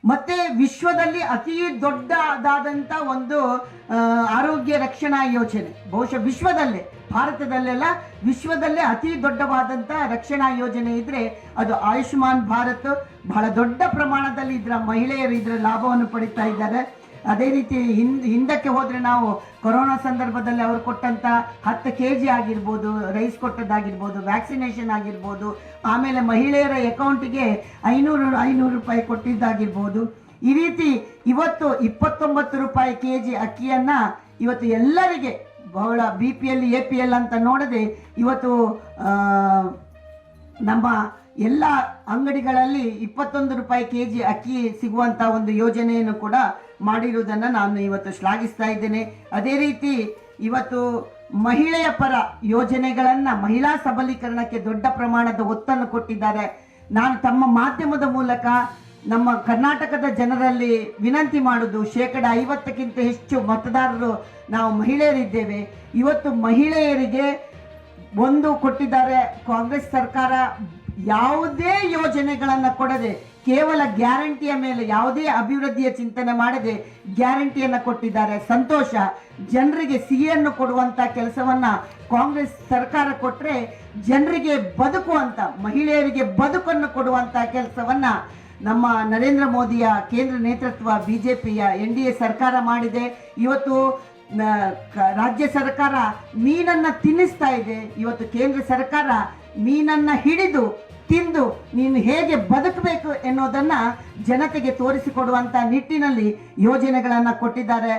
ಮತ್ತೆ ವಿಶ್ವದಲ್ಲಿ ಅತಿ ದೊಡ್ಡದಾದಂಥ ಒಂದು ಆರೋಗ್ಯ ರಕ್ಷಣಾ ಯೋಜನೆ, ಬಹುಶಃ ವಿಶ್ವದಲ್ಲೇ, ಭಾರತದಲ್ಲೆಲ್ಲ ವಿಶ್ವದಲ್ಲೇ ಅತಿ ದೊಡ್ಡವಾದಂಥ ರಕ್ಷಣಾ ಯೋಜನೆ ಇದ್ರೆ ಅದು ಆಯುಷ್ಮಾನ್ ಭಾರತ್. ಬಹಳ ದೊಡ್ಡ ಪ್ರಮಾಣದಲ್ಲಿ ಮಹಿಳೆಯರು ಇದರ ಲಾಭವನ್ನು ಪಡಿತಾ ಇದ್ದಾರೆ. ಅದೇ ರೀತಿ ಹಿಂದಕ್ಕೆ ಹೋದರೆ ನಾವು ಕೊರೋನಾ ಸಂದರ್ಭದಲ್ಲಿ ಅವರು ಕೊಟ್ಟಂಥ 10 kg ಆಗಿರ್ಬೋದು, ರೈಸ್ ಕೊಟ್ಟದ್ದಾಗಿರ್ಬೋದು, ವ್ಯಾಕ್ಸಿನೇಷನ್ ಆಗಿರ್ಬೋದು, ಆಮೇಲೆ ಮಹಿಳೆಯರ ಅಕೌಂಟಿಗೆ 500 ರೂಪಾಯಿ ಕೊಟ್ಟಿದ್ದಾಗಿರ್ಬೋದು. ಈ ರೀತಿ ಇವತ್ತು 29 ರೂಪಾಯಿ kg ಅಕ್ಕಿಯನ್ನು ಇವತ್ತು ಎಲ್ಲರಿಗೆ ಬಹಳ BPL APL ಅಂತ ನೋಡದೆ ಇವತ್ತು ನಮ್ಮ ಎಲ್ಲ ಅಂಗಡಿಗಳಲ್ಲಿ 21 ರೂಪಾಯಿ kg ಅಕ್ಕಿ ಸಿಗುವಂಥ ಒಂದು ಯೋಜನೆಯನ್ನು ಕೂಡ ಮಾಡಿರುವುದನ್ನು ನಾನು ಇವತ್ತು ಶ್ಲಾಘಿಸ್ತಾ ಇದ್ದೇನೆ. ಅದೇ ರೀತಿ ಇವತ್ತು ಮಹಿಳೆಯ ಪರ ಯೋಜನೆಗಳನ್ನು, ಮಹಿಳಾ ಸಬಲೀಕರಣಕ್ಕೆ ದೊಡ್ಡ ಪ್ರಮಾಣದ ಒತ್ತನ್ನು ಕೊಟ್ಟಿದ್ದಾರೆ. ನಾನು ತಮ್ಮ ಮಾಧ್ಯಮದ ಮೂಲಕ ನಮ್ಮ ಕರ್ನಾಟಕದ ಜನರಲ್ಲಿ ವಿನಂತಿ ಮಾಡೋದು, 50%ಕ್ಕಿಂತ ಹೆಚ್ಚು ಮತದಾರರು ನಾವು ಮಹಿಳೆಯರಿದ್ದೇವೆ. ಇವತ್ತು ಮಹಿಳೆಯರಿಗೆ ಒಂದು ಕೊಟ್ಟಿದ್ದಾರೆ ಕಾಂಗ್ರೆಸ್ ಸರ್ಕಾರ, ಯಾವುದೇ ಯೋಜನೆಗಳನ್ನು ಕೊಡದೆ ಕೇವಲ ಗ್ಯಾರಂಟಿಯ ಮೇಲೆ ಯಾವುದೇ ಅಭಿವೃದ್ಧಿಯ ಚಿಂತನೆ ಮಾಡದೆ ಗ್ಯಾರಂಟಿಯನ್ನು ಕೊಟ್ಟಿದ್ದಾರೆ. ಸಂತೋಷ. ಜನರಿಗೆ ಸಿಹಿಯನ್ನು ಕೊಡುವಂಥ ಕೆಲಸವನ್ನು ಕಾಂಗ್ರೆಸ್ ಸರ್ಕಾರ ಕೊಟ್ಟರೆ ಜನರಿಗೆ ಬದುಕುವಂಥ, ಮಹಿಳೆಯರಿಗೆ ಬದುಕನ್ನು ಕೊಡುವಂಥ ಕೆಲಸವನ್ನು ನಮ್ಮ ನರೇಂದ್ರ ಮೋದಿಯ ಕೇಂದ್ರ ನೇತೃತ್ವ BJPಯ NDA ಸರ್ಕಾರ ಮಾಡಿದೆ. ಇವತ್ತು ರಾಜ್ಯ ಸರ್ಕಾರ ಮೀನನ್ನು ತಿನ್ನಿಸ್ತಾ ಇದೆ. ಇವತ್ತು ಕೇಂದ್ರ ಸರ್ಕಾರ ಮೀನನ್ನು ಹಿಡಿದು ತಿಂದು ನೀನು ಹೇಗೆ ಬದುಕಬೇಕು ಎನ್ನುವುದನ್ನು ಜನತೆಗೆ ತೋರಿಸಿಕೊಡುವಂಥ ನಿಟ್ಟಿನಲ್ಲಿ ಯೋಜನೆಗಳನ್ನು ಕೊಟ್ಟಿದ್ದಾರೆ.